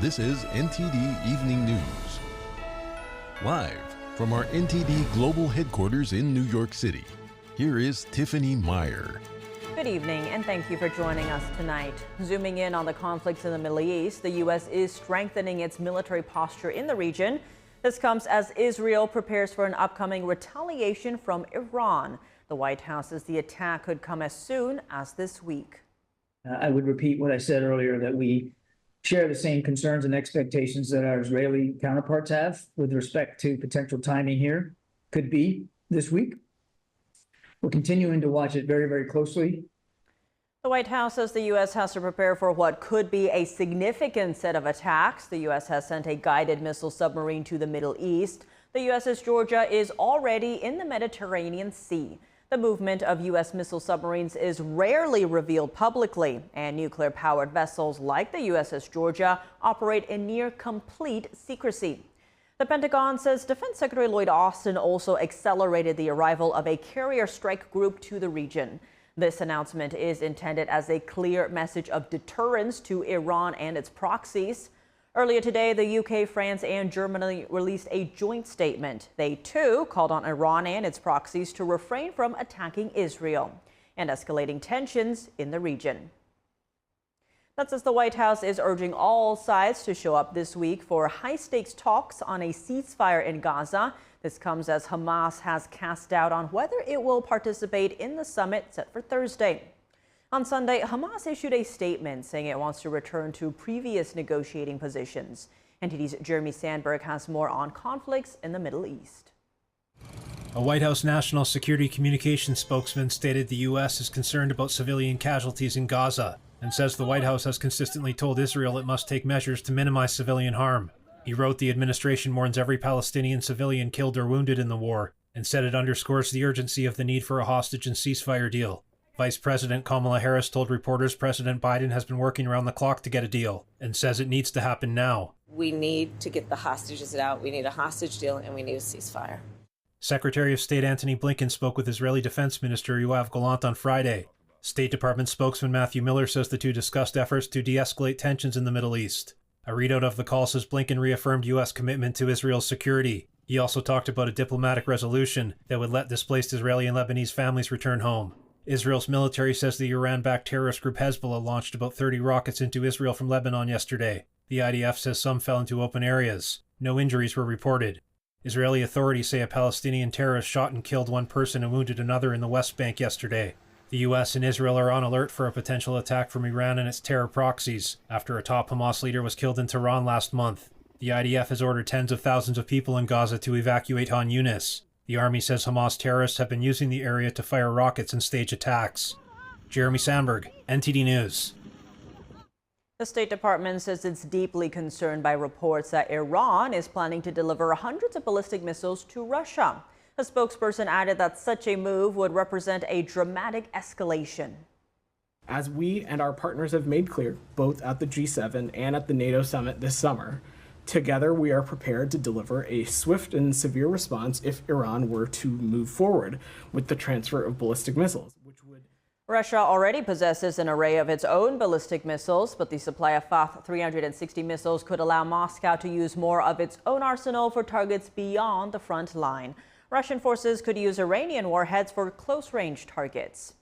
This is NTD Evening News. Live from our NTD Global Headquarters in New York City, here is Tiffany Meyer. Good evening, and thank you for joining us tonight. Zooming in on the conflicts in the Middle East, the U.S. is strengthening its military posture in the region. This comes as Israel prepares for an upcoming retaliation from Iran. The White House says the attack could come as soon as this week. I would repeat what I said earlier, that we share the same concerns and expectations that our Israeli counterparts have with respect to potential timing here. Could be this week. We're continuing to watch it very, very closely. The White House says the U.S. has to prepare for what could be a significant set of attacks. The U.S. has sent a guided missile submarine to the Middle East. The USS Georgia is already in the Mediterranean Sea. The movement of U.S. missile submarines is rarely revealed publicly, and nuclear-powered vessels like the USS Georgia operate in near complete secrecy. The Pentagon says Defense Secretary Lloyd Austin also accelerated the arrival of a carrier strike group to the region. This announcement is intended as a clear message of deterrence to Iran and its proxies. Earlier today, the UK, France, and Germany released a joint statement. They, too, called on Iran and its proxies to refrain from attacking Israel and escalating tensions in the region. That's as the White House is urging all sides to show up this week for high-stakes talks on a ceasefire in Gaza. This comes as Hamas has cast doubt on whether it will participate in the summit set for Thursday. On Sunday, Hamas issued a statement saying it wants to return to previous negotiating positions. NTD's Jeremy Sandberg has more on conflicts in the Middle East. A White House National Security Communications spokesman stated the U.S. is concerned about civilian casualties in Gaza and says the White House has consistently told Israel it must take measures to minimize civilian harm. He wrote the administration mourns every Palestinian civilian killed or wounded in the war and said it underscores the urgency of the need for a hostage and ceasefire deal. Vice President Kamala Harris told reporters President Biden has been working around the clock to get a deal and says it needs to happen now. We need to get the hostages out. We need a hostage deal and we need a ceasefire. Secretary of State Antony Blinken spoke with Israeli Defense Minister Yoav Gallant on Friday. State Department spokesman Matthew Miller says the two discussed efforts to de-escalate tensions in the Middle East. A readout of the call says Blinken reaffirmed U.S. commitment to Israel's security. He also talked about a diplomatic resolution that would let displaced Israeli and Lebanese families return home. Israel's military says the Iran-backed terrorist group Hezbollah launched about 30 rockets into Israel from Lebanon yesterday. The IDF says some fell into open areas. No injuries were reported. Israeli authorities say a Palestinian terrorist shot and killed one person and wounded another in the West Bank yesterday. The U.S. and Israel are on alert for a potential attack from Iran and its terror proxies after a top Hamas leader was killed in Tehran last month. The IDF has ordered tens of thousands of people in Gaza to evacuate Han Yunis. The army says Hamas terrorists have been using the area to fire rockets and stage attacks. Jeremy Sandberg, NTD News. The State Department says it's deeply concerned by reports that Iran is planning to deliver hundreds of ballistic missiles to Russia. A spokesperson added that such a move would represent a dramatic escalation. As we and our partners have made clear, both at the G7 and at the NATO summit this summer, together we are prepared to deliver a swift and severe response if Iran were to move forward with the transfer of ballistic missiles, which would... Russia already possesses an array of its own ballistic missiles, but the supply of FAT-360 missiles could allow Moscow to use more of its own arsenal for targets beyond the front line. Russian forces could use Iranian warheads for close-range targets.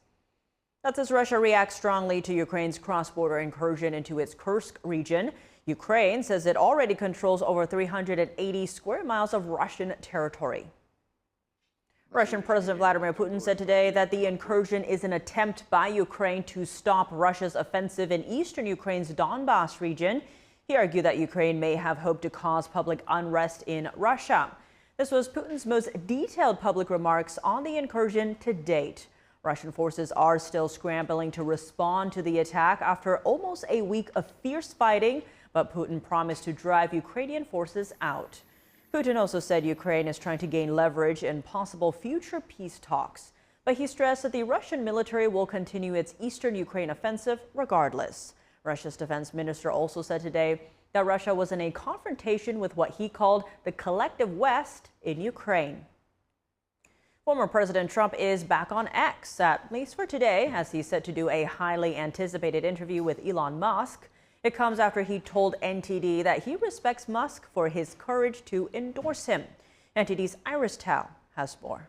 That's as Russia reacts strongly to Ukraine's cross-border incursion into its Kursk region. Ukraine says it already controls over 380 square miles of Russian territory. Russian President Vladimir Putin said today that the incursion is an attempt by Ukraine to stop Russia's offensive in eastern Ukraine's Donbas region. He argued that Ukraine may have hoped to cause public unrest in Russia. This was Putin's most detailed public remarks on the incursion to date. Russian forces are still scrambling to respond to the attack after almost a week of fierce fighting, but Putin promised to drive Ukrainian forces out. Putin also said Ukraine is trying to gain leverage in possible future peace talks, but he stressed that the Russian military will continue its eastern Ukraine offensive regardless. Russia's defense minister also said today that Russia was in a confrontation with what he called the collective West in Ukraine. Former President Trump is back on X, at least for today, as he's set to do a highly anticipated interview with Elon Musk. It comes after he told NTD that he respects Musk for his courage to endorse him. NTD's Iris Tao has more.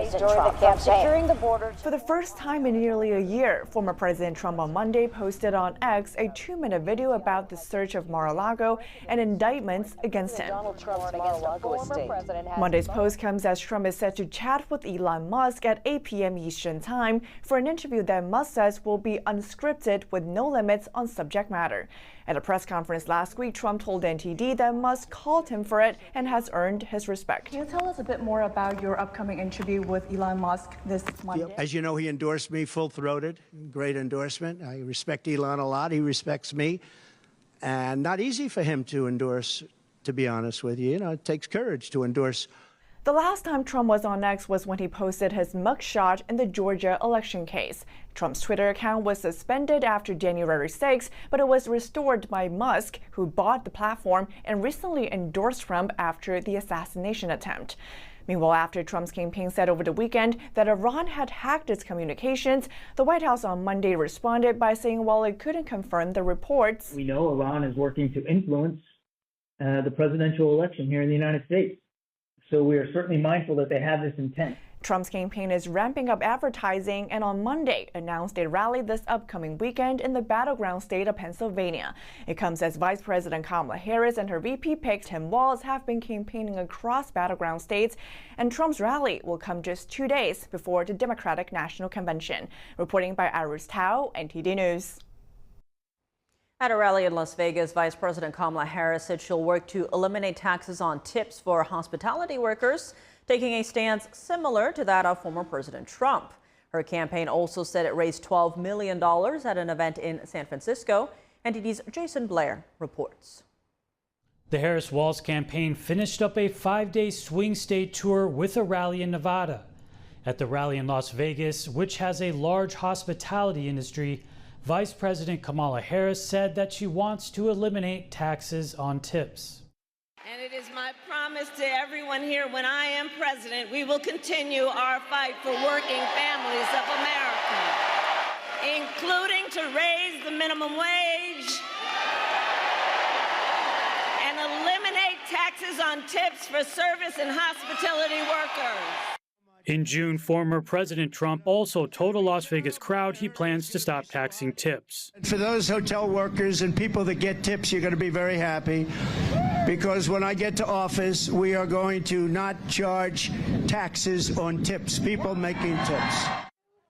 Securing the border. For the first time in nearly a year, former President Trump on Monday posted on X a 2-minute video about the search of Mar-a-Lago and indictments against him. Monday's post comes as Trump is set to chat with Elon Musk at 8 p.m. Eastern Time for an interview that Musk says will be unscripted with no limits on subject matter. At a press conference last week, Trump told NTD that Musk called him for it and has earned his respect. Can you tell us a bit more about your upcoming interview with Elon Musk this Monday? As you know, he endorsed me full-throated. Great endorsement. I respect Elon a lot. He respects me. And not easy for him to endorse, to be honest with you. You know, it takes courage to endorse. The last time Trump was on X was when he posted his mugshot in the Georgia election case. Trump's Twitter account was suspended after January 6, but it was restored by Musk, who bought the platform and recently endorsed Trump after the assassination attempt. Meanwhile, after Trump's campaign said over the weekend that Iran had hacked its communications, the White House on Monday responded by saying while it couldn't confirm the reports. We know Iran is working to influence the presidential election here in the United States. So we are certainly mindful that they have this intent. Trump's campaign is ramping up advertising and on Monday announced a rally this upcoming weekend in the battleground state of Pennsylvania. It comes as Vice President Kamala Harris and her VP pick Tim Walz have been campaigning across battleground states, and Trump's rally will come just 2 days before the Democratic National Convention. Reporting by Iris Tao, NTD News. At a rally in Las Vegas, Vice President Kamala Harris said she'll work to eliminate taxes on tips for hospitality workers, taking a stance similar to that of former President Trump. Her campaign also said it raised $12 million at an event in San Francisco. NTD's Jason Blair reports. The Harris-Walz campaign finished up a 5-day swing state tour with a rally in Nevada. At the rally in Las Vegas, which has a large hospitality industry, Vice President Kamala Harris said that she wants to eliminate taxes on tips. And it is my promise to everyone here, when I am president, we will continue our fight for working families of America, including to raise the minimum wage and eliminate taxes on tips for service and hospitality workers. In June, former President Trump also told a Las Vegas crowd he plans to stop taxing tips. For those hotel workers and people that get tips, you're going to be very happy, because when I get to office, we are going to not charge taxes on tips, people making tips.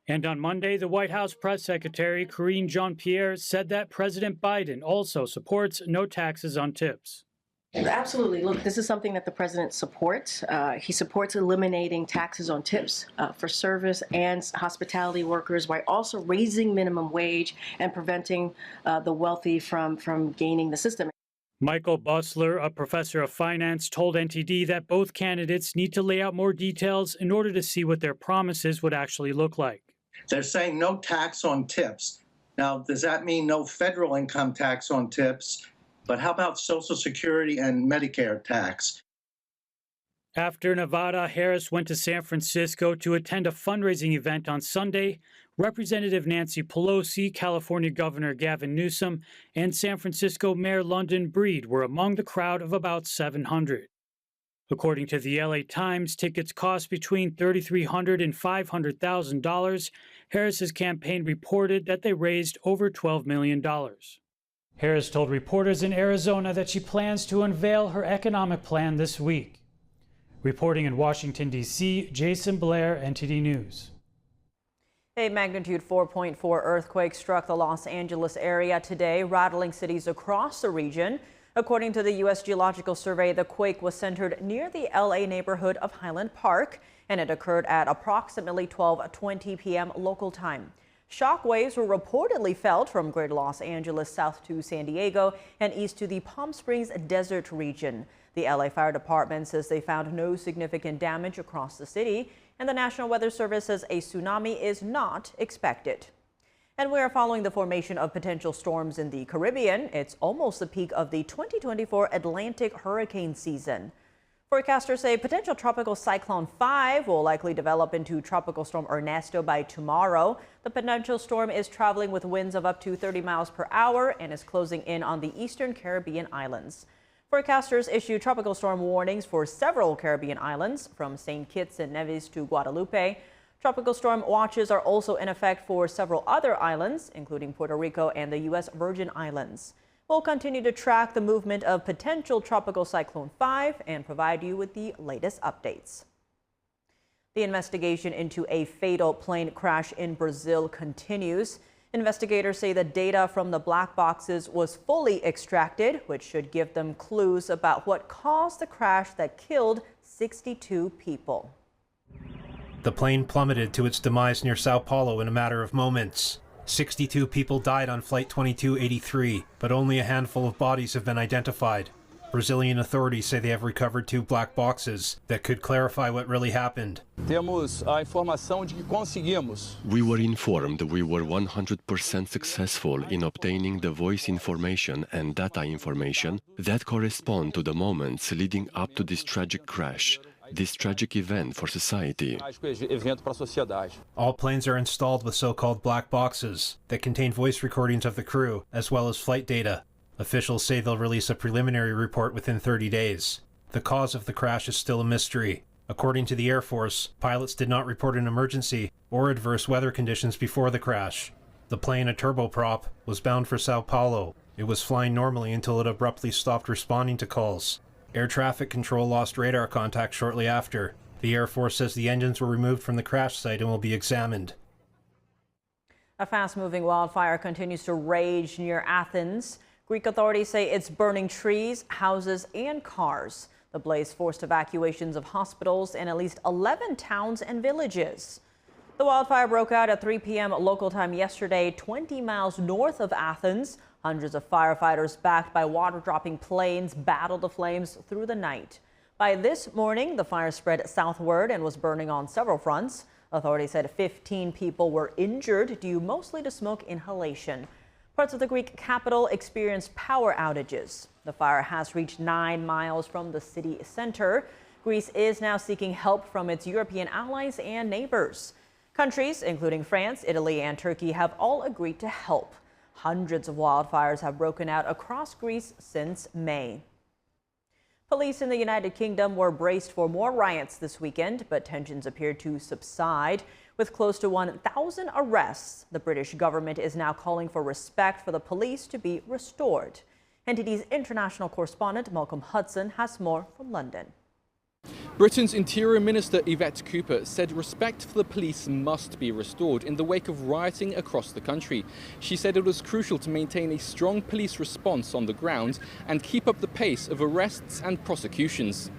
And on Monday, the White House press secretary, Karine Jean-Pierre, said that President Biden also supports no taxes on tips. Absolutely. Look, this is something that the president supports. He supports eliminating taxes on tips for service and hospitality workers by also raising minimum wage and preventing the wealthy from gaining the system. Michael Busler, a professor of finance, told NTD that both candidates need to lay out more details in order to see what their promises would actually look like. They're saying no tax on tips. Now, does that mean no federal income tax on tips? But how about Social Security and Medicare tax? After Nevada, Harris went to San Francisco to attend a fundraising event on Sunday. Representative Nancy Pelosi, California Governor Gavin Newsom, and San Francisco Mayor London Breed were among the crowd of about 700. According to the LA Times, tickets cost between $3,300 and $500,000. Harris's campaign reported that they raised over $12 million. Harris told reporters in Arizona that she plans to unveil her economic plan this week. Reporting in Washington, D.C., Jason Blair, NTD News. A magnitude 4.4 earthquake struck the Los Angeles area today, rattling cities across the region. According to the U.S. Geological Survey, the quake was centered near the L.A. neighborhood of Highland Park, and it occurred at approximately 12:20 p.m. local time. Shock waves were reportedly felt from Greater Los Angeles south to San Diego and east to the Palm Springs desert region. The LA Fire Department says they found no significant damage across the city, and the National Weather Service says a tsunami is not expected. And we are following the formation of potential storms in the Caribbean. It's almost the peak of the 2024 Atlantic hurricane season. Forecasters say potential tropical cyclone 5 will likely develop into tropical storm Ernesto by tomorrow. The potential storm is traveling with winds of up to 30 miles per hour and is closing in on the eastern Caribbean islands. Forecasters issued tropical storm warnings for several Caribbean islands, from St. Kitts and Nevis to Guadalupe. Tropical storm watches are also in effect for several other islands, including Puerto Rico and the U.S. Virgin Islands. We'll continue to track the movement of potential tropical cyclone 5 and provide you with the latest updates. The investigation into a fatal plane crash in Brazil continues. Investigators say the data from the black boxes was fully extracted, which should give them clues about what caused the crash that killed 62 people. The plane plummeted to its demise near Sao Paulo in a matter of moments. 62 people died on Flight 2283, but only a handful of bodies have been identified. Brazilian authorities say they have recovered 2 black boxes that could clarify what really happened. We were informed we were 100% successful in obtaining the voice information and data information that correspond to the moments leading up to this tragic crash. This tragic event for society. All planes are installed with so-called black boxes that contain voice recordings of the crew, as well as flight data. Officials say they'll release a preliminary report within 30 days. The cause of the crash is still a mystery. According to the Air Force, pilots did not report an emergency or adverse weather conditions before the crash. The plane, a turboprop, was bound for Sao Paulo. It was flying normally until it abruptly stopped responding to calls. Air traffic control lost radar contact shortly after. The Air Force says the engines were removed from the crash site and will be examined. A fast-moving wildfire continues to rage near Athens. Greek authorities say it's burning trees, houses, and cars. The blaze forced evacuations of hospitals in at least 11 towns and villages. The wildfire broke out at 3 p.m. local time yesterday, 20 miles north of Athens. Hundreds of firefighters backed by water-dropping planes battled the flames through the night. By this morning, the fire spread southward and was burning on several fronts. Authorities said 15 people were injured due mostly to smoke inhalation. Parts of the Greek capital experienced power outages. The fire has reached 9 miles from the city center. Greece is now seeking help from its European allies and neighbors. Countries, including France, Italy, and Turkey, have all agreed to help. Hundreds of wildfires have broken out across Greece since May. Police in the United Kingdom were braced for more riots this weekend, but tensions appear to subside. With close to 1,000 arrests, the British government is now calling for respect for the police to be restored. NTD's international correspondent Malcolm Hudson has more from London. Britain's Interior Minister Yvette Cooper said respect for the police must be restored in the wake of rioting across the country. She said it was crucial to maintain a strong police response on the ground and keep up the pace of arrests and prosecutions.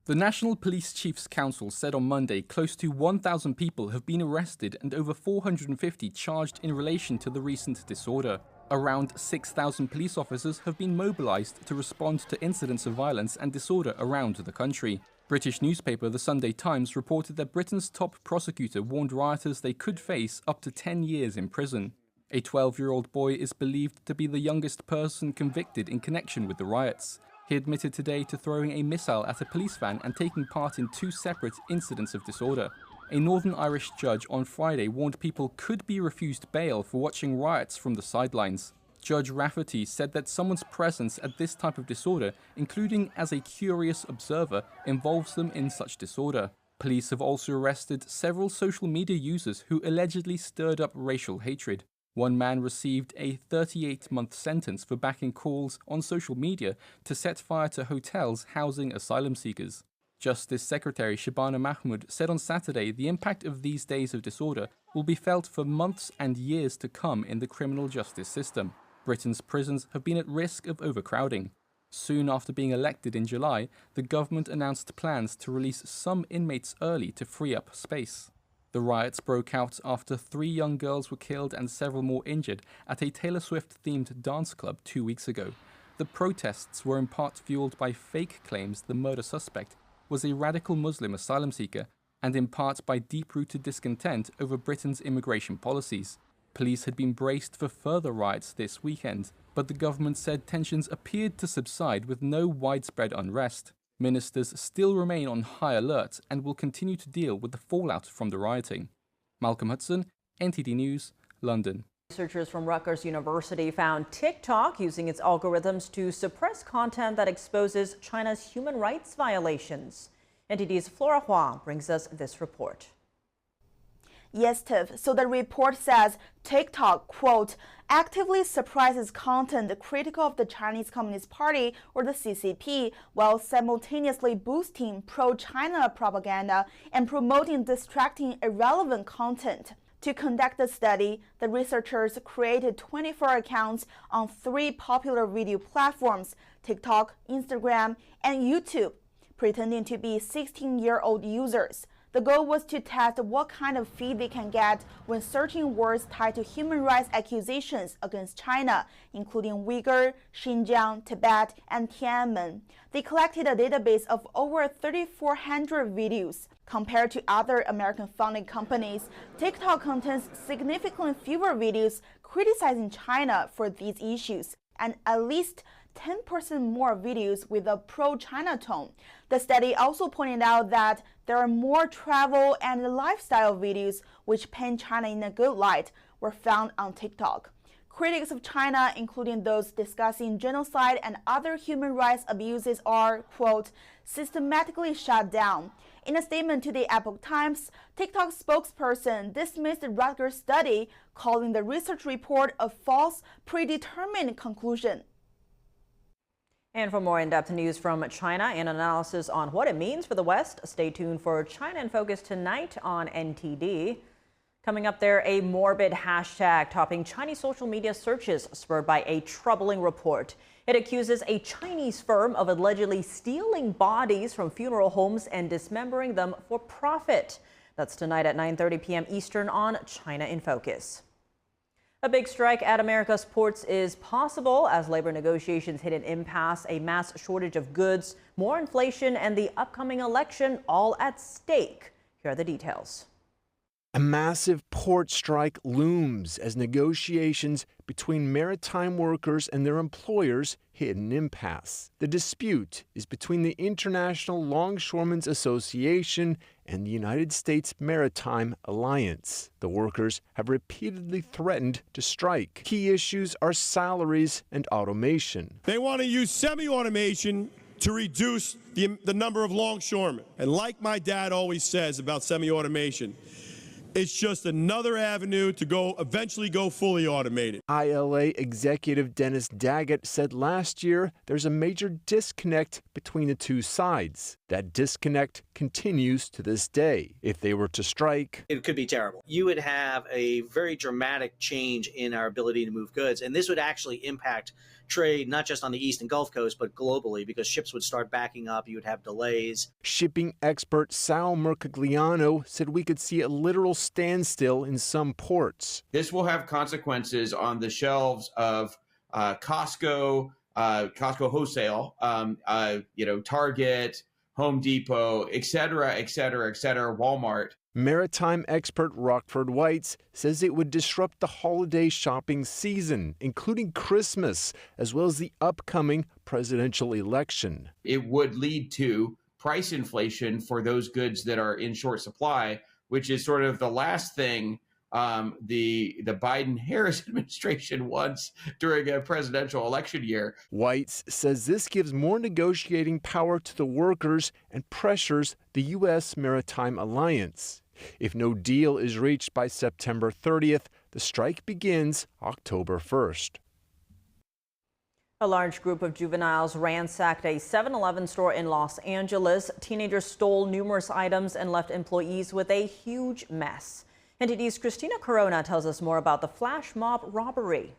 The National Police Chiefs Council said on Monday close to 1,000 people have been arrested and over 450 charged in relation to the recent disorder. Around 6,000 police officers have been mobilized to respond to incidents of violence and disorder around the country. British newspaper The Sunday Times reported that Britain's top prosecutor warned rioters they could face up to 10 years in prison. A 12-year-old boy is believed to be the youngest person convicted in connection with the riots. He admitted today to throwing a missile at a police van and taking part in 2 separate incidents of disorder. A Northern Irish judge on Friday warned people could be refused bail for watching riots from the sidelines. Judge Rafferty said that someone's presence at this type of disorder, including as a curious observer, involves them in such disorder. Police have also arrested several social media users who allegedly stirred up racial hatred. One man received a 38-month sentence for backing calls on social media to set fire to hotels housing asylum seekers. Justice Secretary Shabana Mahmood said on Saturday the impact of these days of disorder will be felt for months and years to come in the criminal justice system. Britain's prisons have been at risk of overcrowding. Soon after being elected in July, the government announced plans to release some inmates early to free up space. The riots broke out after 3 young girls were killed and several more injured at a Taylor Swift-themed dance club 2 weeks ago. The protests were in part fueled by fake claims the murder suspect was a radical Muslim asylum seeker, and in part by deep-rooted discontent over Britain's immigration policies. Police had been braced for further riots this weekend, but the government said tensions appeared to subside with no widespread unrest. Ministers still remain on high alert and will continue to deal with the fallout from the rioting. Malcolm Hudson, NTD News, London. Researchers from Rutgers University found TikTok using its algorithms to suppress content that exposes China's human rights violations. NTD's Flora Hua brings us this report. Yes, Tiff. So the report says TikTok, quote, actively suppresses content critical of the Chinese Communist Party or the CCP while simultaneously boosting pro-China propaganda and promoting distracting, irrelevant content. To conduct the study, the researchers created 24 accounts on 3 popular video platforms, TikTok, Instagram, and YouTube, pretending to be 16-year-old users. The goal was to test what kind of feed they can get when searching words tied to human rights accusations against China, including Uyghur, Xinjiang, Tibet, and Tiananmen. They collected a database of over 3,400 videos. Compared to other American-funded companies, TikTok contains significantly fewer videos criticizing China for these issues, and at least 10% more videos with a pro-China tone. The study also pointed out that there are more travel and lifestyle videos which paint China in a good light were found on TikTok. Critics of China, including those discussing genocide and other human rights abuses, are, quote, systematically shut down. In a statement to the Epoch Times, TikTok spokesperson dismissed the Rutgers study, calling the research report a false, predetermined conclusion. And for more in-depth news from China and analysis on what it means for the West, stay tuned for China in Focus tonight on NTD. Coming up there, a morbid hashtag topping Chinese social media searches spurred by a troubling report. It accuses a Chinese firm of allegedly stealing bodies from funeral homes and dismembering them for profit. That's tonight at 9:30 p.m. Eastern on China in Focus. A big strike at America's ports is possible as labor negotiations hit an impasse, a mass shortage of goods, more inflation, and the upcoming election all at stake. Here are the details. A massive port strike looms as negotiations between maritime workers and their employers hit an impasse. The dispute is between the International Longshoremen's Association and the United States Maritime Alliance. The workers have repeatedly threatened to strike. Key issues are salaries and automation. They want to use semi-automation to reduce the number of longshoremen. And like my dad always says about semi-automation, it's just another avenue to eventually go fully automated. ILA executive Dennis Daggett said last year there's a major disconnect between the two sides. That disconnect continues to this day. If they were to strike, it could be terrible. You would have a very dramatic change in our ability to move goods, and this would actually impact trade not just on the East and Gulf Coast, but globally, because ships would start backing up, you would have delays. Shipping expert Sal Mercogliano said we could see a literal standstill in some ports. This will have consequences on the shelves of Costco wholesale, Target, Home Depot, et cetera, Walmart. Maritime expert Rockford Whites says it would disrupt the holiday shopping season, including Christmas, as well as the upcoming presidential election. It would lead to price inflation for those goods that are in short supply, which is sort of the last thing the Biden-Harris administration wants during a presidential election year. Whites says this gives more negotiating power to the workers and pressures the U.S. Maritime Alliance. If no deal is reached by September 30th, the strike begins October 1st. A large group of juveniles ransacked a 7-Eleven store in Los Angeles. Teenagers stole numerous items and left employees with a huge mess. NTD's Christina Corona tells us more about the flash mob robbery.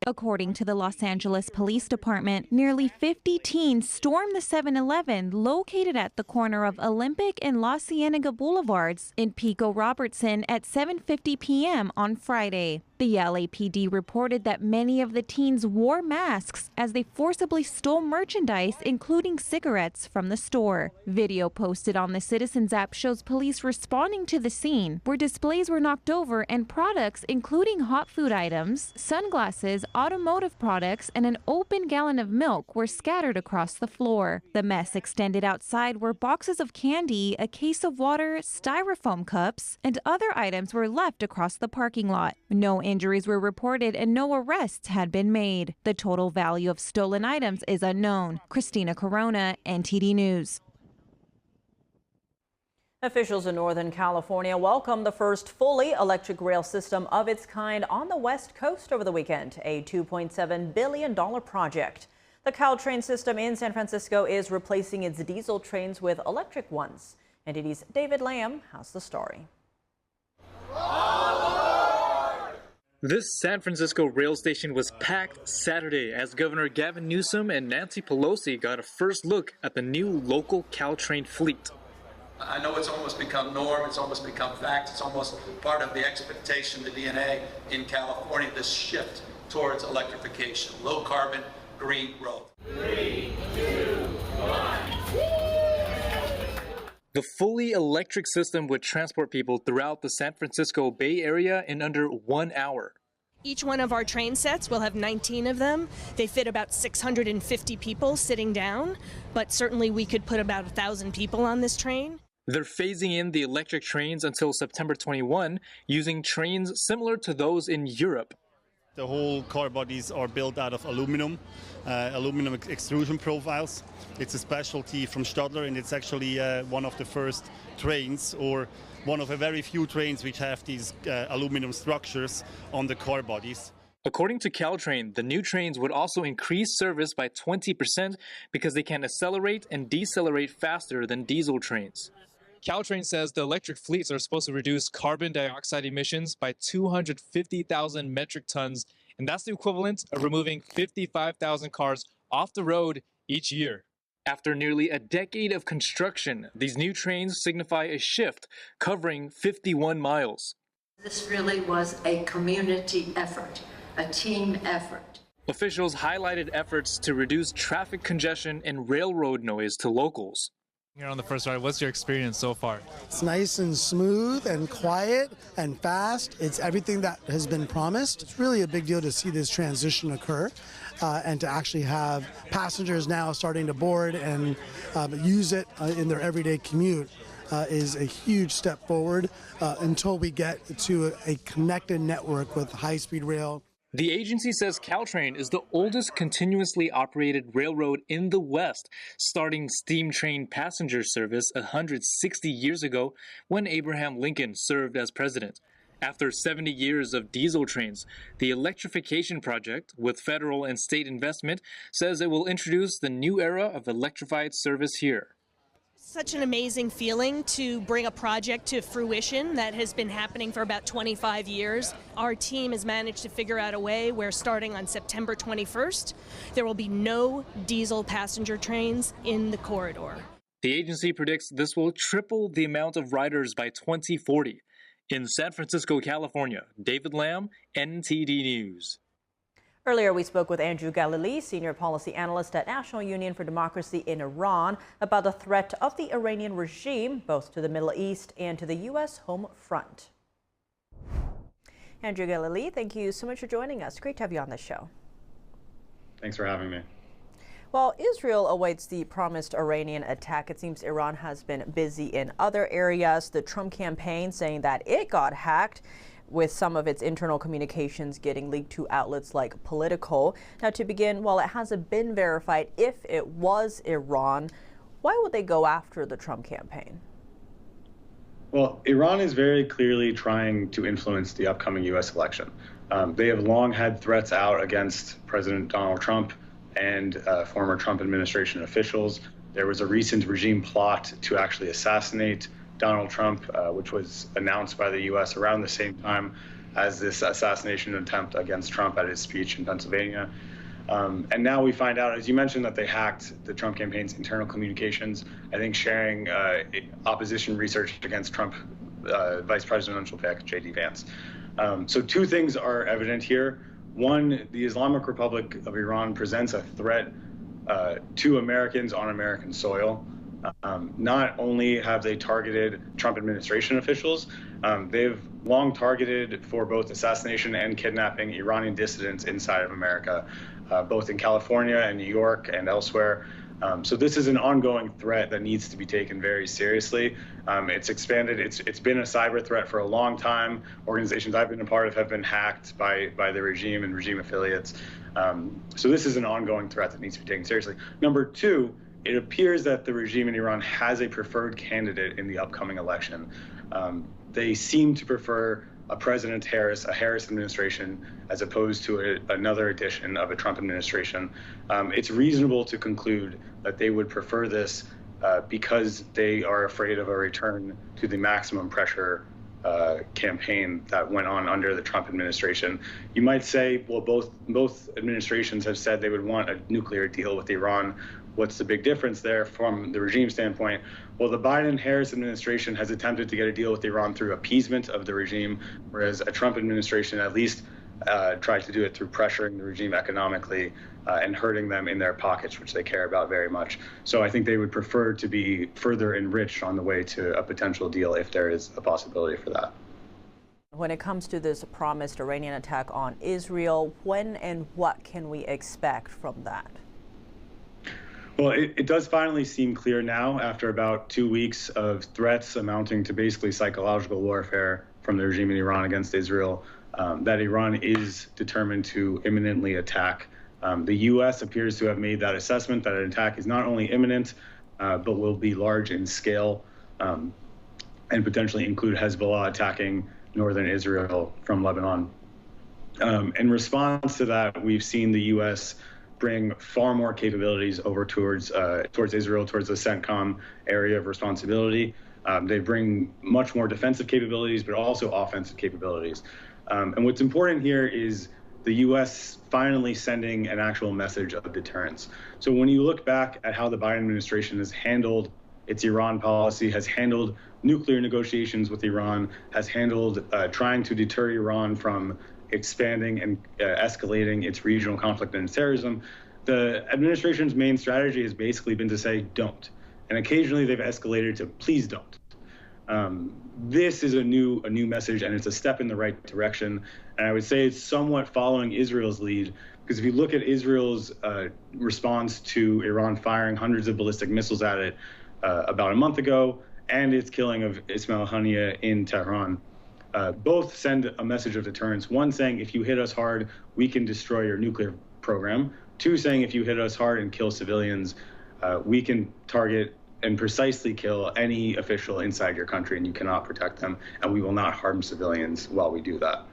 According to the Los Angeles Police Department, nearly 50 teens stormed the 7-Eleven located at the corner of Olympic and La Cienega Boulevards in Pico Robertson at 7:50 p.m. on Friday. The LAPD reported that many of the teens wore masks as they forcibly stole merchandise, including cigarettes, from the store. Video posted on the Citizens app shows police responding to the scene, where displays were knocked over and products, including hot food items, sunglasses, automotive products, and an open gallon of milk, were scattered across the floor. The mess extended outside, where boxes of candy, a case of water, styrofoam cups, and other items were left across the parking lot. No injuries were reported and no arrests had been made. The total value of stolen items is unknown. Christina Corona, NTD News. Officials in Northern California welcomed the first fully electric rail system of its kind on the West Coast over the weekend, a $2.7 billion project. The Caltrain system in San Francisco is replacing its diesel trains with electric ones. NTD's David Lamb has the story. This San Francisco rail station was packed Saturday as Governor Gavin Newsom and Nancy Pelosi got a first look at the new local Caltrain fleet. I know it's almost become norm, it's almost become fact, it's almost part of the expectation, the DNA in California, this shift towards electrification, low carbon, green growth. 3, 2, 1. The fully electric system would transport people throughout the San Francisco Bay Area in under 1 hour. Each one of our train sets will have 19 of them. They fit about 650 people sitting down, but certainly we could put about 1,000 people on this train. They're phasing in the electric trains until September 21, using trains similar to those in Europe. The whole car bodies are built out of aluminum extrusion profiles. It's a specialty from Stadler, and it's actually one of the first trains, or one of a very few trains which have these aluminum structures on the car bodies. According to Caltrain, the new trains would also increase service by 20% because they can accelerate and decelerate faster than diesel trains. Caltrain says the electric fleets are supposed to reduce carbon dioxide emissions by 250,000 metric tons, and that's the equivalent of removing 55,000 cars off the road each year. After nearly a decade of construction, these new trains signify a shift covering 51 miles. This really was a community effort, a team effort. Officials highlighted efforts to reduce traffic congestion and railroad noise to locals. Here on the first ride, what's your experience so far? It's nice and smooth and quiet and fast. It's everything that has been promised. It's really a big deal to see this transition occur and to actually have passengers now starting to board and use it in their everyday commute is a huge step forward until we get to a connected network with high-speed rail. The agency says Caltrain is the oldest continuously operated railroad in the West, starting steam train passenger service 160 years ago when Abraham Lincoln served as president. After 70 years of diesel trains, the electrification project, with federal and state investment, says it will introduce the new era of electrified service here. Such an amazing feeling to bring a project to fruition that has been happening for about 25 years. Our team has managed to figure out a way where starting on September 21st, there will be no diesel passenger trains in the corridor. The agency predicts this will triple the amount of riders by 2040. In San Francisco, California, David Lamb, NTD News. Earlier, we spoke with Andrew Galilee, senior policy analyst at National Union for Democracy in Iran, about the threat of the Iranian regime, both to the Middle East and to the U.S. home front. Andrew Galilee, thank you so much for joining us. Great to have you on the show. Thanks for having me. While Israel awaits the promised Iranian attack, it seems Iran has been busy in other areas. The Trump campaign saying that it got hacked, with some of its internal communications getting leaked to outlets like Politico. Now, to begin, while it hasn't been verified if it was Iran, why would they go after the Trump campaign? Well, Iran is very clearly trying to influence the upcoming U.S. election. They have long had threats out against President Donald Trump and former Trump administration officials. There was a recent regime plot to actually assassinate Donald Trump, which was announced by the U.S. around the same time as this assassination attempt against Trump at his speech in Pennsylvania. And now we find out, as you mentioned, that they hacked the Trump campaign's internal communications, I think sharing opposition research against Trump vice presidential pick, J.D. Vance. So two things are evident here. One, the Islamic Republic of Iran presents a threat to Americans on American soil. Not only have they targeted Trump administration officials, they've long targeted for both assassination and kidnapping Iranian dissidents inside of America, both in California and New York and elsewhere. So this is an ongoing threat that needs to be taken very seriously. It's expanded. It's been a cyber threat for a long time. Organizations I've been a part of have been hacked by the regime and regime affiliates. So this is an ongoing threat that needs to be taken seriously. Number two, it appears that the regime in Iran has a preferred candidate in the upcoming election. They seem to prefer a President Harris, a Harris administration, as opposed to another edition of a Trump administration. It's reasonable to conclude that they would prefer this because they are afraid of a return to the maximum pressure campaign that went on under the Trump administration. You might say, well, both administrations have said they would want a nuclear deal with Iran. What's the big difference there from the regime standpoint? Well, the Biden-Harris administration has attempted to get a deal with Iran through appeasement of the regime, whereas a Trump administration at least tried to do it through pressuring the regime economically and hurting them in their pockets, which they care about very much. So I think they would prefer to be further enriched on the way to a potential deal if there is a possibility for that. When it comes to this promised Iranian attack on Israel, when and what can we expect from that? Well, it does finally seem clear now, after about 2 weeks of threats amounting to basically psychological warfare from the regime in Iran against Israel, that Iran is determined to imminently attack. The U.S. appears to have made that assessment that an attack is not only imminent, but will be large in scale and potentially include Hezbollah attacking northern Israel from Lebanon. In response to that, we've seen the U.S. bring far more capabilities over towards Israel, towards the CENTCOM area of responsibility. They bring much more defensive capabilities, but also offensive capabilities. And what's important here is the U.S. finally sending an actual message of deterrence. So when you look back at how the Biden administration has handled its Iran policy, has handled nuclear negotiations with Iran, has handled trying to deter Iran from expanding and escalating its regional conflict and terrorism, the administration's main strategy has basically been to say, don't. And occasionally they've escalated to please don't. This is a new message, and it's a step in the right direction. And I would say it's somewhat following Israel's lead, because if you look at Israel's response to Iran firing hundreds of ballistic missiles at it about a month ago, and its killing of Ismail Haniyeh in Tehran, both send a message of deterrence. One saying, if you hit us hard, we can destroy your nuclear program. Two saying, if you hit us hard and kill civilians, we can target and precisely kill any official inside your country, and you cannot protect them, and we will not harm civilians while we do that.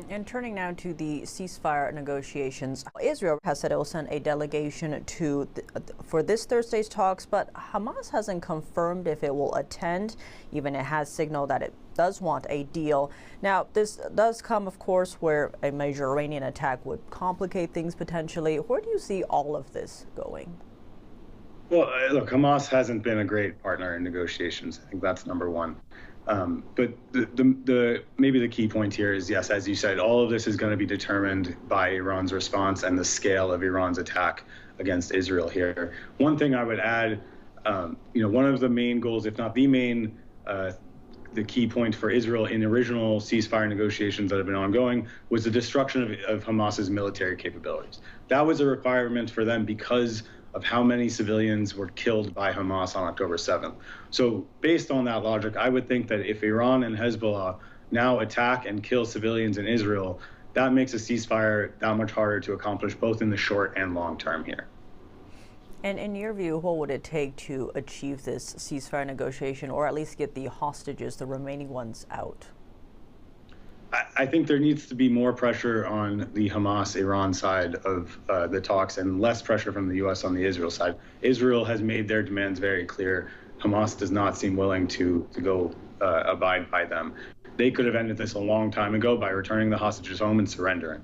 And turning now to the ceasefire negotiations, Israel has said it will send a delegation for this Thursday's talks, but Hamas hasn't confirmed if it will attend. Even it has signaled that it does want a deal. Now, this does come, of course, where a major Iranian attack would complicate things potentially. Where do you see all of this going? Well, look, Hamas hasn't been a great partner in negotiations. I think that's number one. But maybe the key point here is, yes, as you said, all of this is going to be determined by Iran's response and the scale of Iran's attack against Israel here. One thing I would add, one of the main goals, if not the main, the key point for Israel in the original ceasefire negotiations that have been ongoing was the destruction of Hamas's military capabilities. That was a requirement for them because of how many civilians were killed by Hamas on October 7th. So based on that logic, I would think that if Iran and Hezbollah now attack and kill civilians in Israel, that makes a ceasefire that much harder to accomplish, both in the short and long term here. And in your view, what would it take to achieve this ceasefire negotiation, or at least get the hostages, the remaining ones, out? I think there needs to be more pressure on the Hamas-Iran side of the talks and less pressure from the U.S. on the Israel side. Israel has made their demands very clear. Hamas does not seem willing to go abide by them. They could have ended this a long time ago by returning the hostages home and surrendering.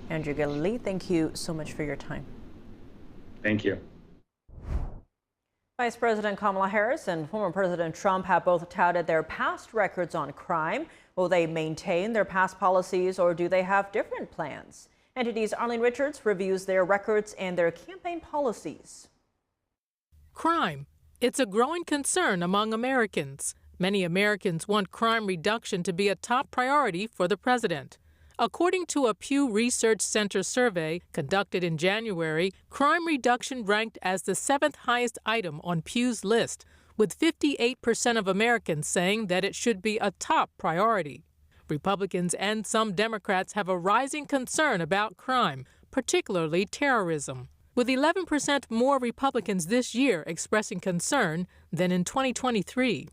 Andrew Galilee, thank you so much for your time. Thank you. Vice President Kamala Harris and former President Trump have both touted their past records on crime. Will they maintain their past policies or do they have different plans? NTD's Arlene Richards reviews their records and their campaign policies. Crime. It's a growing concern among Americans. Many Americans want crime reduction to be a top priority for the president. According to a Pew Research Center survey conducted in January, crime reduction ranked as the 7th highest item on Pew's list, with 58% of Americans saying that it should be a top priority. Republicans and some Democrats have a rising concern about crime, particularly terrorism, with 11% more Republicans this year expressing concern than in 2023,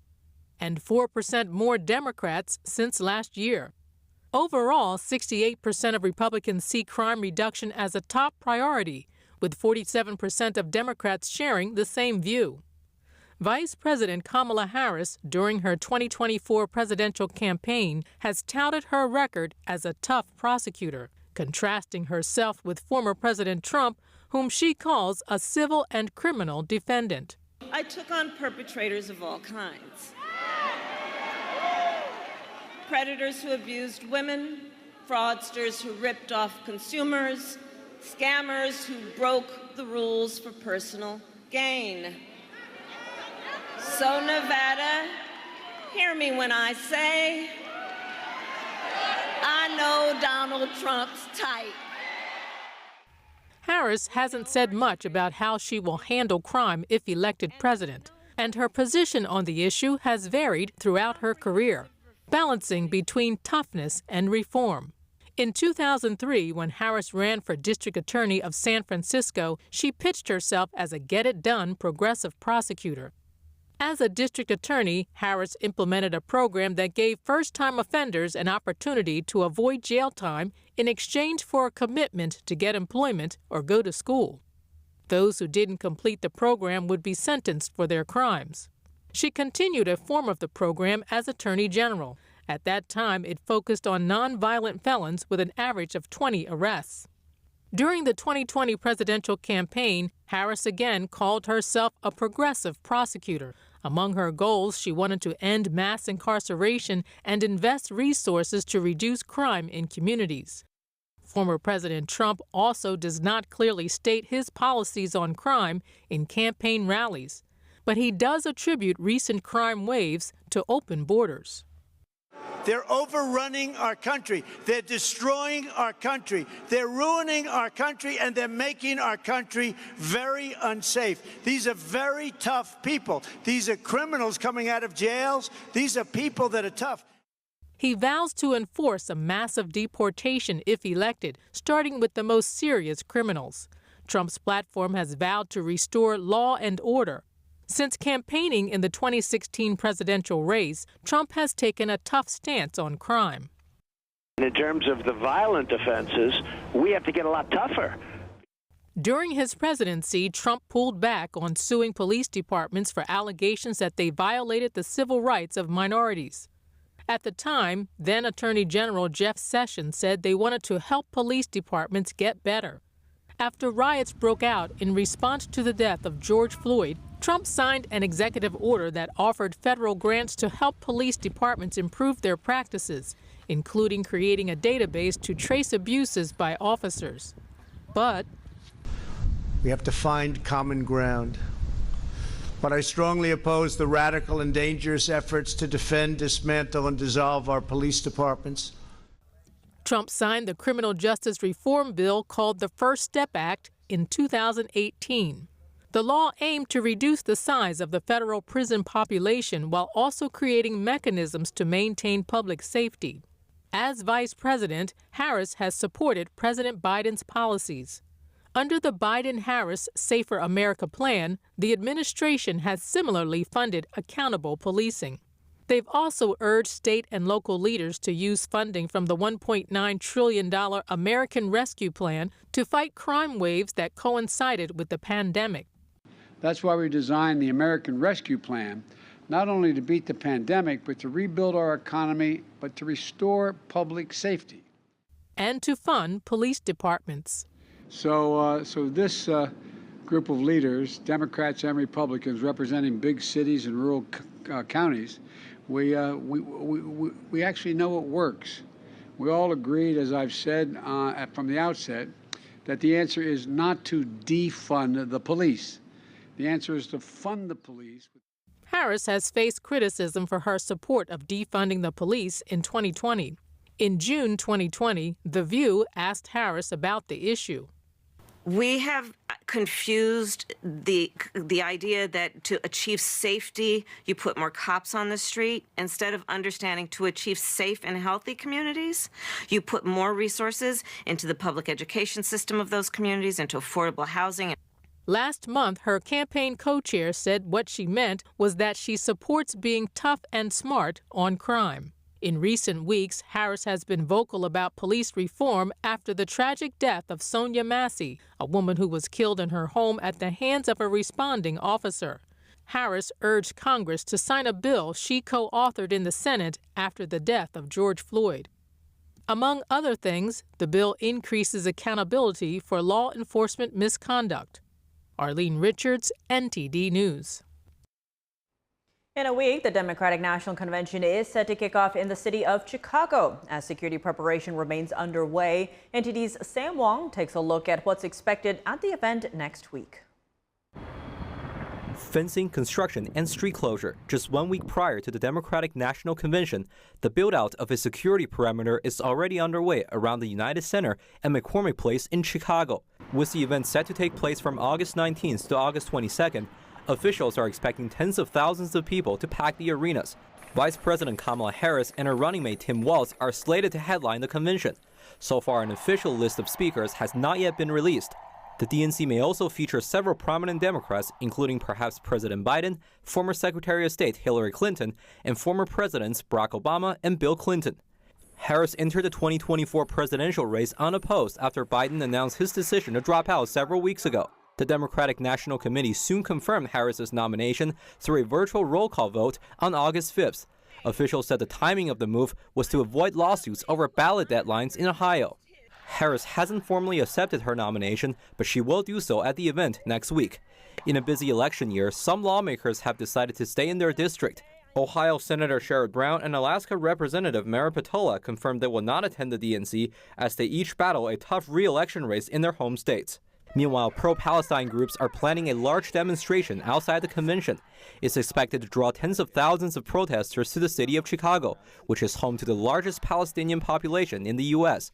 and 4% more Democrats since last year. Overall, 68% of Republicans see crime reduction as a top priority, with 47% of Democrats sharing the same view. Vice President Kamala Harris, during her 2024 presidential campaign, has touted her record as a tough prosecutor, contrasting herself with former President Trump, whom she calls a civil and criminal defendant. I took on perpetrators of all kinds. Predators who abused women, fraudsters who ripped off consumers, scammers who broke the rules for personal gain. So Nevada, hear me when I say, I know Donald Trump's type. Harris hasn't said much about how she will handle crime if elected president, and her position on the issue has varied throughout her career, balancing between toughness and reform. In 2003, when Harris ran for district attorney of San Francisco, she pitched herself as a get-it-done progressive prosecutor. As a district attorney, Harris implemented a program that gave first-time offenders an opportunity to avoid jail time in exchange for a commitment to get employment or go to school. Those who didn't complete the program would be sentenced for their crimes. She continued a form of the program as Attorney General. At that time, it focused on nonviolent felons with an average of 20 arrests. During the 2020 presidential campaign, Harris again called herself a progressive prosecutor. Among her goals, she wanted to end mass incarceration and invest resources to reduce crime in communities. Former President Trump also does not clearly state his policies on crime in campaign rallies, but he does attribute recent crime waves to open borders. They're overrunning our country. They're destroying our country. They're ruining our country, and they're making our country very unsafe. These are very tough people. These are criminals coming out of jails. These are people that are tough. He vows to enforce a massive deportation if elected, starting with the most serious criminals. Trump's platform has vowed to restore law and order. Since campaigning in the 2016 presidential race, Trump has taken a tough stance on crime. In terms of the violent offenses, we have to get a lot tougher. During his presidency, Trump pulled back on suing police departments for allegations that they violated the civil rights of minorities. At the time, then Attorney General Jeff Sessions said they wanted to help police departments get better. After riots broke out in response to the death of George Floyd, Trump signed an executive order that offered federal grants to help police departments improve their practices, including creating a database to trace abuses by officers. But we have to find common ground. But I strongly oppose the radical and dangerous efforts to defend, dismantle, and dissolve our police departments. Trump signed the criminal justice reform bill called the First Step Act in 2018. The law aimed to reduce the size of the federal prison population while also creating mechanisms to maintain public safety. As vice president, Harris has supported President Biden's policies. Under the Biden-Harris Safer America plan, the administration has similarly funded accountable policing. They've also urged state and local leaders to use funding from the $1.9 trillion American Rescue Plan to fight crime waves that coincided with the pandemic. That's why we designed the American Rescue Plan, not only to beat the pandemic, but to rebuild our economy, but to restore public safety. And to fund police departments. So this group of leaders, Democrats and Republicans representing big cities and rural counties, we actually know it works. We all agreed, as I've said from the outset, that the answer is not to defund the police. The answer is to fund the police. Harris has faced criticism for her support of defunding the police in 2020. In June 2020, The View asked Harris about the issue. We have confused the idea that to achieve safety, you put more cops on the street, instead of understanding to achieve safe and healthy communities, you put more resources into the public education system of those communities, into affordable housing. Last month, her campaign co-chair said what she meant was that she supports being tough and smart on crime. In recent weeks, Harris has been vocal about police reform after the tragic death of Sonia Massey, a woman who was killed in her home at the hands of a responding officer. Harris urged Congress to sign a bill she co-authored in the Senate after the death of George Floyd. Among other things, the bill increases accountability for law enforcement misconduct. Arlene Richards, NTD News. In a week, the Democratic National Convention is set to kick off in the city of Chicago. As security preparation remains underway, NTD's Sam Wong takes a look at what's expected at the event next week. Fencing, construction, and street closure. Just 1 week prior to the Democratic National Convention, the build-out of a security perimeter is already underway around the United Center and McCormick Place in Chicago. With the event set to take place from August 19th to August 22nd, officials are expecting tens of thousands of people to pack the arenas. Vice President Kamala Harris and her running mate Tim Walz are slated to headline the convention. So far, an official list of speakers has not yet been released. The DNC may also feature several prominent Democrats, including perhaps President Biden, former Secretary of State Hillary Clinton, and former Presidents Barack Obama and Bill Clinton. Harris entered the 2024 presidential race unopposed after Biden announced his decision to drop out several weeks ago. The Democratic National Committee soon confirmed Harris's nomination through a virtual roll call vote on August 5th. Officials said the timing of the move was to avoid lawsuits over ballot deadlines in Ohio. Harris hasn't formally accepted her nomination, but she will do so at the event next week. In a busy election year, some lawmakers have decided to stay in their district. Ohio Senator Sherrod Brown and Alaska Representative Mary Peltola confirmed they will not attend the DNC as they each battle a tough re-election race in their home states. Meanwhile, pro-Palestine groups are planning a large demonstration outside the convention. It's expected to draw tens of thousands of protesters to the city of Chicago, which is home to the largest Palestinian population in the U.S.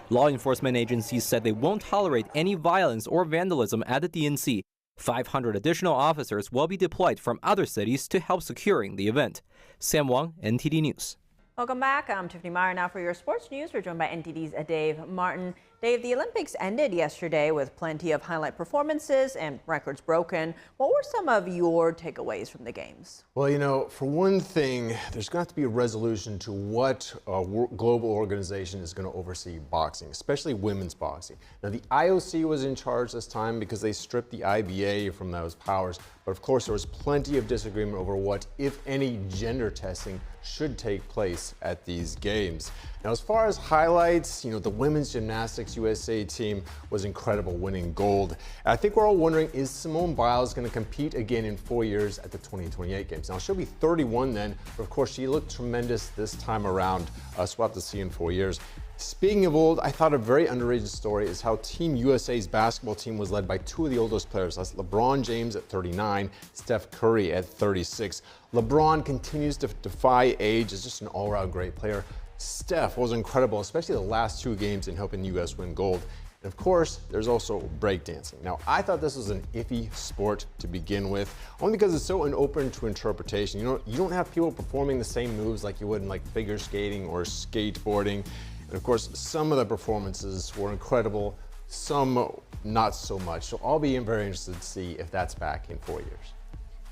Law enforcement agencies said they won't tolerate any violence or vandalism at the DNC. 500 additional officers will be deployed from other cities to help securing the event. Sam Wong, NTD News. Welcome back. I'm Tiffany Meyer. Now for your sports news, we're joined by NTD's Dave Martin. Dave, the Olympics ended yesterday with plenty of highlight performances and records broken. What were some of your takeaways from the games? Well, you know, for one thing, there's got to be a resolution to what global organization is going to oversee boxing, especially women's boxing. Now, the IOC was in charge this time because they stripped the IBA from those powers. But of course, there was plenty of disagreement over what, if any, gender testing should take place at these games. Now, as far as highlights, you know, the women's gymnastics USA team was incredible, winning gold. And I think we're all wondering, is Simone Biles going to compete again in 4 years at the 2028 games? Now, she'll be 31 then, but of course, she looked tremendous this time around. So we'll have to see in 4 years. Speaking of old, I thought a very underrated story is how Team USA's basketball team was led by two of the oldest players. That's LeBron James at 39, Steph Curry at 36. LeBron continues to defy age, is just an all-around great player. Steph was incredible, especially the last two games in helping the U.S. win gold. And of course, there's also breakdancing. Now, I thought this was an iffy sport to begin with, only because it's so open to interpretation. You know, you don't have people performing the same moves like you would in like figure skating or skateboarding. And of course, some of the performances were incredible, some not so much. So I'll be very interested to see if that's back in 4 years.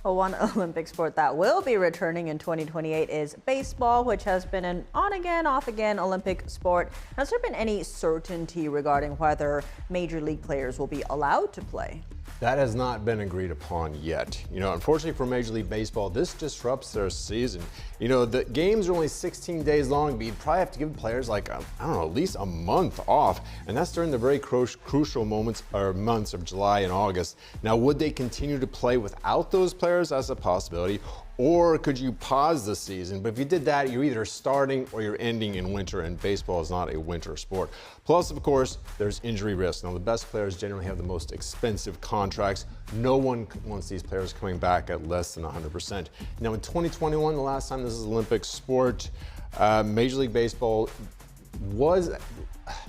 Well, one Olympic sport that will be returning in 2028 is baseball, which has been an on-again, off-again Olympic sport. Has there been any certainty regarding whether major league players will be allowed to play? That has not been agreed upon yet. Unfortunately for Major League Baseball, this disrupts their season. The games are only 16 days long, but you'd probably have to give players at least a month off. And that's during the very crucial months of July and August. Now, would they continue to play without those players? That's a possibility. Or could you pause the season? But if you did that, you're either starting or you're ending in winter, and baseball is not a winter sport. Plus, of course, there's injury risk. Now, the best players generally have the most expensive contracts. No one wants these players coming back at less than 100%. Now, in 2021, the last time this is Olympic sport, Major League Baseball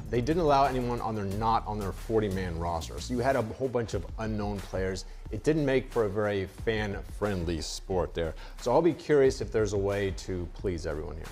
they didn't allow anyone not on their 40-man roster. So you had a whole bunch of unknown players. It didn't make for a very fan-friendly sport there. So I'll be curious if there's a way to please everyone here.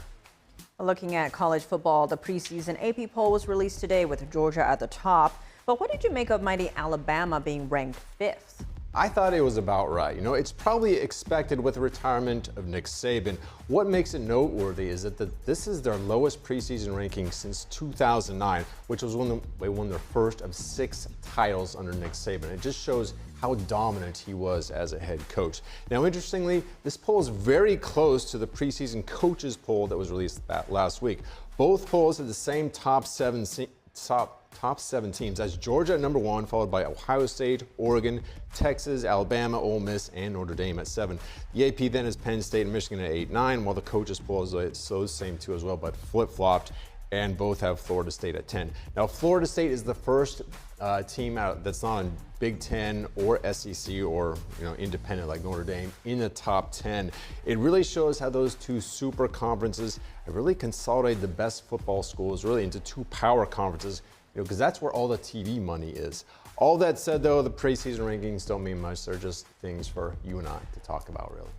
Looking at college football, the preseason AP poll was released today with Georgia at the top. But what did you make of mighty Alabama being ranked 5th? I thought it was about right. It's probably expected with the retirement of Nick Saban. What makes it noteworthy is that this is their lowest preseason ranking since 2009, which was when they won their first of 6 titles under Nick Saban. It just shows how dominant he was as a head coach. Now, interestingly, this poll is very close to the preseason coaches poll that was released last week. Both polls had the same top 7 teams. That's Georgia at number 1, followed by Ohio State, Oregon, Texas, Alabama, Ole Miss, and Notre Dame at 7. The AP then is Penn State and Michigan at 8, 9, while the coaches poll is those same two as well, but flip-flopped, and both have Florida State at 10. Now, Florida State is the first team out that's not in Big Ten or SEC or independent like Notre Dame in the top 10. It really shows how those two super conferences have really consolidated the best football schools really into 2 power conferences, because that's where all the TV money is. All that said, though, the preseason rankings don't mean much. They're just things for you and I to talk about, really.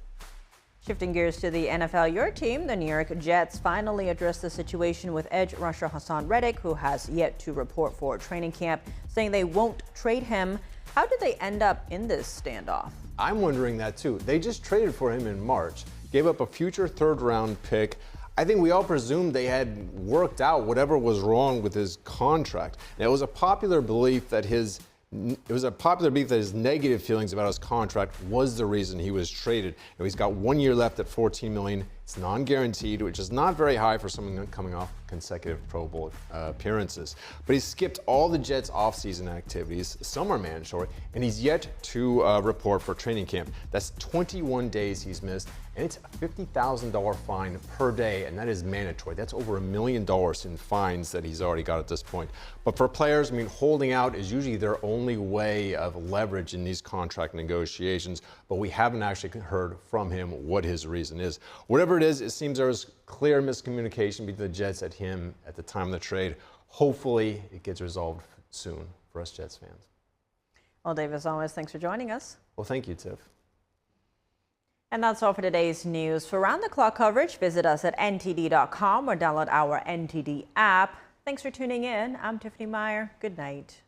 Shifting gears to the NFL, your team, the New York Jets, finally addressed the situation with edge rusher Haason Reddick, who has yet to report for training camp, saying they won't trade him. How did they end up in this standoff? I'm wondering that, too. They just traded for him in March, gave up a future 3rd-round pick. I think we all presumed they had worked out whatever was wrong with his contract. Now, it was a popular belief that his negative feelings about his contract was the reason he was traded. Now, he's got 1 year left at $14 million. It's non-guaranteed, which is not very high for someone coming off consecutive Pro Bowl appearances. But he skipped all the Jets' offseason activities. Some are mandatory, and he's yet to report for training camp. That's 21 days he's missed, and it's a $50,000 fine per day, and that is mandatory. That's over $1 million in fines that he's already got at this point. But for players, holding out is usually their only way of leverage in these contract negotiations, but we haven't actually heard from him what his reason is. Whatever it is, it seems there was clear miscommunication between the Jets and him at the time of the trade. Hopefully, it gets resolved soon for us Jets fans. Well, Dave, as always, thanks for joining us. Well, thank you, Tiff. And that's all for today's news. For round-the-clock coverage, visit us at ntd.com or download our NTD app. Thanks for tuning in. I'm Tiffany Meyer. Good night.